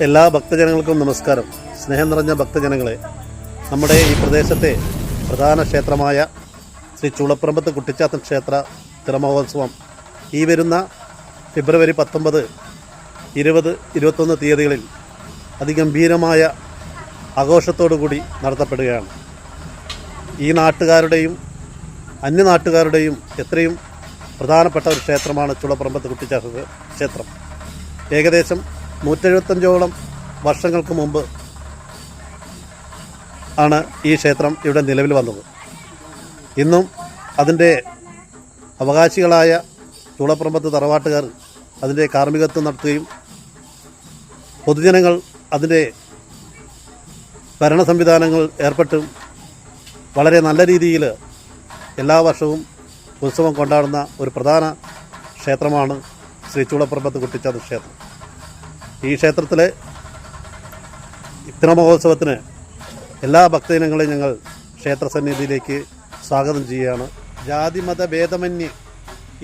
എല്ലാ ഭക്തജനങ്ങൾക്കും നമസ്കാരം. സ്നേഹം നിറഞ്ഞ ഭക്തജനങ്ങളെ, നമ്മുടെ ഈ പ്രദേശത്തെ പ്രധാന ക്ഷേത്രമായ ശ്രീ ചൂളപ്പറമ്പത്ത് കുട്ടിച്ചാത്തൻ ക്ഷേത്ര തിരുമഹോത്സവം ഈ വരുന്ന ഫെബ്രുവരി 19, 20, 21 തീയതികളിൽ അതിഗംഭീരമായ ആഘോഷത്തോടുകൂടി നടത്തപ്പെടുകയാണ്. ഈ നാട്ടുകാരുടെയും അന്യനാട്ടുകാരുടെയും എത്രയും പ്രധാനപ്പെട്ട ഒരു ക്ഷേത്രമാണ് ചൂളപ്പറമ്പത്ത് കുട്ടിച്ചാത്തൻ ക്ഷേത്രം. ഏകദേശം 175ഓളം വർഷങ്ങൾക്ക് മുമ്പ് ആണ് ഈ ക്ഷേത്രം ഇവിടെ നിലവിൽ വന്നത്. ഇന്നും അതിൻ്റെ അവകാശികളായ ചൂളപ്പറമ്പത്ത് തറവാട്ടുകാർ അതിൻ്റെ കാർമ്മികത്വം നടത്തുകയും പൊതുജനങ്ങൾ അതിൻ്റെ ഭരണ സംവിധാനങ്ങൾ ഏർപ്പെട്ടും വളരെ നല്ല രീതിയിൽ എല്ലാ വർഷവും ഉത്സവം കൊണ്ടാടുന്ന ഒരു പ്രധാന ക്ഷേത്രമാണ് ശ്രീ ചൂളപ്പറമ്പത്ത് കുട്ടിച്ചാത്തൻ ക്ഷേത്രം. ഈ ക്ഷേത്രത്തിലെ തിരുമഹോത്സവത്തിന് എല്ലാ ഭക്തജനങ്ങളെയും ഞങ്ങൾ ക്ഷേത്രസന്നിധിയിലേക്ക് സ്വാഗതം ചെയ്യുകയാണ്. ജാതിമത ഭേദമന്യേ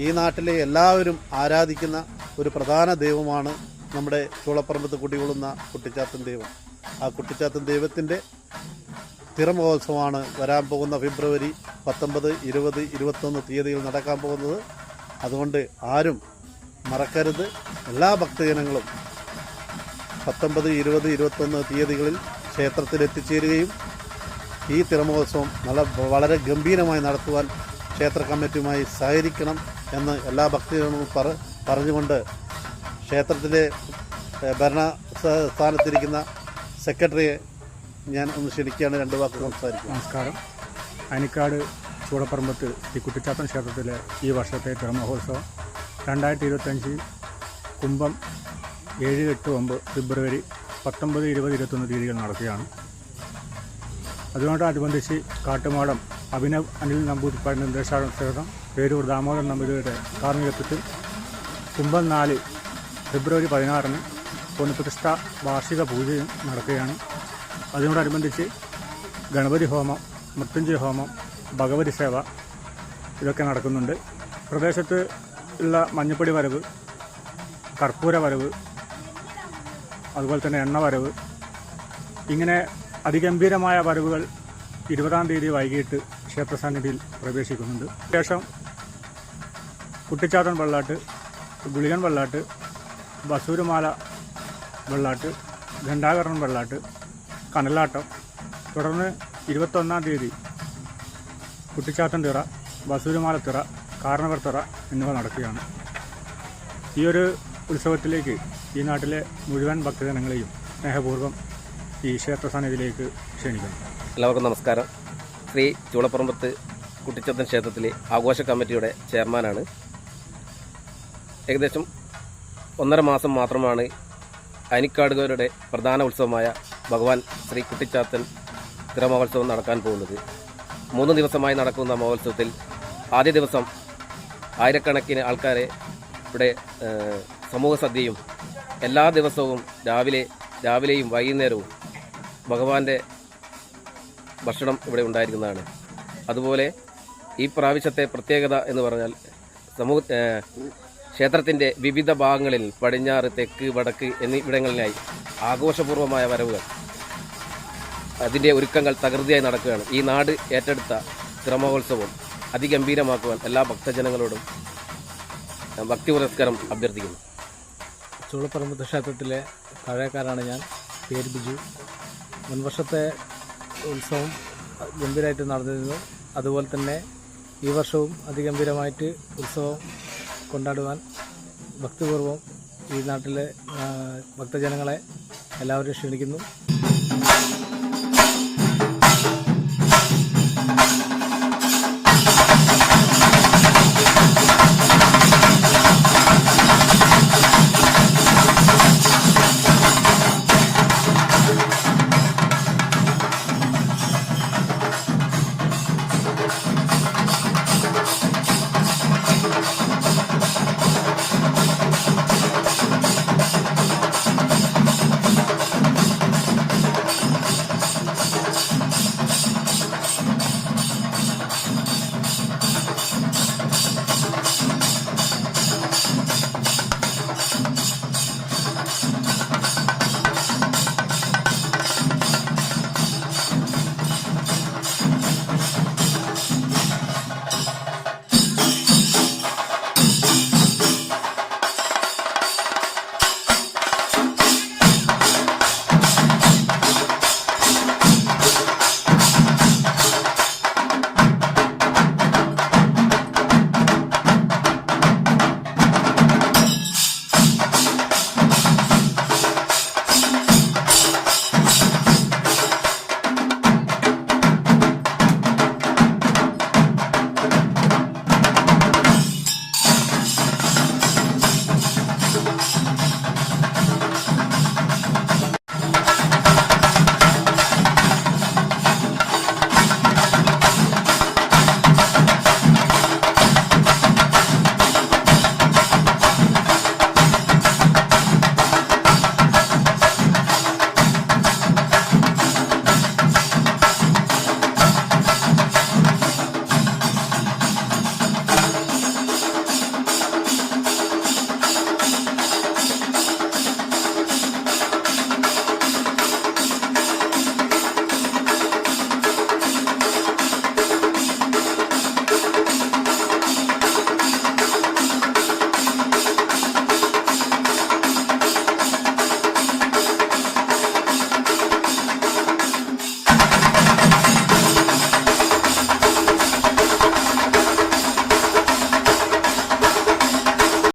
ഈ നാട്ടിലെ എല്ലാവരും ആരാധിക്കുന്ന ഒരു പ്രധാന ദൈവമാണ് നമ്മുടെ ചൂളപ്പറമ്പത്ത് കുടികൊള്ളുന്ന കുട്ടിച്ചാത്തൻ ദൈവം. ആ കുട്ടിച്ചാത്തൻ ദൈവത്തിൻ്റെ തിരുമഹോത്സവമാണ് വരാൻ പോകുന്ന ഫെബ്രുവരി 19, 20, 21 തീയതികൾ നടക്കാൻ പോകുന്നത്. അതുകൊണ്ട് ആരും മറക്കരുത്. എല്ലാ ഭക്തജനങ്ങളും 19, 20, 21 തീയതികളിൽ ക്ഷേത്രത്തിൽ എത്തിച്ചേരുകയും ഈ തിരുമഹോത്സവം വളരെ ഗംഭീരമായി നടത്തുവാൻ ക്ഷേത്ര കമ്മിറ്റിയുമായി സഹകരിക്കണം എന്ന് എല്ലാ ഭക്തജനങ്ങളും പറഞ്ഞുകൊണ്ട് ക്ഷേത്രത്തിലെ ഭരണ സ്ഥാനത്തിരിക്കുന്ന സെക്രട്ടറിയെ ഞാൻ ഒന്ന് ക്ഷണിക്കുകയാണ്. 2 വാക്ക് സംസാരിക്കും. നമസ്കാരം. അനിക്കാട് ചൂളപ്പറമ്പത്ത് ഈ കുട്ടിച്ചാത്തൻ ക്ഷേത്രത്തിലെ ഈ വർഷത്തെ തിരുമഹോത്സവം 2025 കുംഭം 7, 8, 9 ഫെബ്രുവരി 19, 20, 21 തീയതികൾ നടക്കുകയാണ്. അതിനോടനുബന്ധിച്ച് കാട്ടുമാടം അഭിനവ് അനിൽ നമ്പൂതിരിപ്പാട് നിർദ്ദേശാനുസരണം പേരൂർ ദാമോദരൻ നമ്പൂതിരിയുടെ കാർമ്മികത്വത്തിൽ കുംഭം 4 ഫെബ്രുവരി 16 പുനഃപ്രതിഷ്ഠ വാർഷിക പൂജയും നടക്കുകയാണ്. അതിനോടനുബന്ധിച്ച് ഗണപതി ഹോമം, മൃത്യുഞ്ജയ ഹോമം, ഭഗവതി സേവ ഇതൊക്കെ നടക്കുന്നുണ്ട്. പ്രദേശത്ത് ഉള്ള മഞ്ഞപ്പൊടി വരവ്, കർപ്പൂര വരവ്, അതുപോലെ തന്നെ എണ്ണ വരവ്, ഇങ്ങനെ അതിഗംഭീരമായ വരവുകൾ 20-ാം തീയതി വൈകിട്ട് ക്ഷേത്രസന്നിധിയിൽ പ്രവേശിക്കുന്നുണ്ട്. ശേഷം കുട്ടിച്ചാത്തൻ വെള്ളാട്ട്, ഗുളികൻ വെള്ളാട്ട്, ബസൂരുമാല വെള്ളാട്ട്, ഘണ്ടാകരണം വെള്ളാട്ട്, കനലാട്ടം, തുടർന്ന് 21-ാം തീയതി കുട്ടിച്ചാത്തൻ തിറ, ബസൂരുമാല തിറ, കാരണവർ തിറ എന്നിവ നടക്കുകയാണ്. ഈ ഒരു ഉത്സവത്തിലേക്ക് ഈ നാട്ടിലെ മുഴുവൻ ഭക്തജനങ്ങളെയും സ്നേഹപൂർവ്വം ഈ ക്ഷേത്രസന്നിധിയിലേക്ക് ക്ഷണിക്കുന്നു. എല്ലാവർക്കും നമസ്കാരം. ശ്രീ ചൂളപ്പറമ്പത്ത് കുട്ടിച്ചാത്തൻ ക്ഷേത്രത്തിലെ ആഘോഷ കമ്മിറ്റിയുടെ ചെയർമാനാണ്. ഏകദേശം 1.5 മാസം മാത്രമാണ് അനിക്കാടുകാരുടെ പ്രധാന ഉത്സവമായ ഭഗവാൻ ശ്രീ കുട്ടിച്ചാത്തൻ തിരുമഹോത്സവം നടക്കാൻ പോകുന്നത്. 3 ദിവസമായി നടക്കുന്ന മഹോത്സവത്തിൽ ആദ്യ ദിവസം ആയിരക്കണക്കിന് ആൾക്കാരെ ഇവിടെ സമൂഹ സദ്യയും എല്ലാ ദിവസവും രാവിലെയും വൈകുന്നേരവും ഭഗവാന്റെ ഭക്ഷണം ഇവിടെ ഉണ്ടായിരിക്കുന്നതാണ്. അതുപോലെ ഈ പ്രാവശ്യത്തെ പ്രത്യേകത എന്ന് പറഞ്ഞാൽ ക്ഷേത്രത്തിൻ്റെ വിവിധ ഭാഗങ്ങളിൽ പടിഞ്ഞാറ്, തെക്ക്, വടക്ക് എന്നിവിടങ്ങളിലായി ആഘോഷപൂർവമായ വരവുകൾ, അതിൻ്റെ ഒരുക്കങ്ങൾ തകൃതിയായി നടക്കുകയാണ്. ഈ നാട് ഏറ്റെടുത്ത തിരുമഹോത്സവം അതിഗംഭീരമാക്കുവാൻ എല്ലാ ഭക്തജനങ്ങളോടും ഭക്തി പുരസ്കാരം അഭ്യർത്ഥിക്കുന്നു. ചൂളപ്പറമ്പത്ത് ക്ഷേത്രത്തിലെ പഴയക്കാരാണ് ഞാൻ. പേര് ബിജു. മുൻവർഷത്തെ ഉത്സവം ഗംഭീരമായിട്ട് നടന്നിരുന്നു. അതുപോലെ തന്നെ ഈ വർഷവും അതിഗംഭീരമായിട്ട് ഉത്സവം കൊണ്ടാടുവാൻ ഭക്തിപൂർവ്വം ഈ നാട്ടിലെ ഭക്തജനങ്ങളെ എല്ലാവരും ക്ഷണിക്കുന്നു.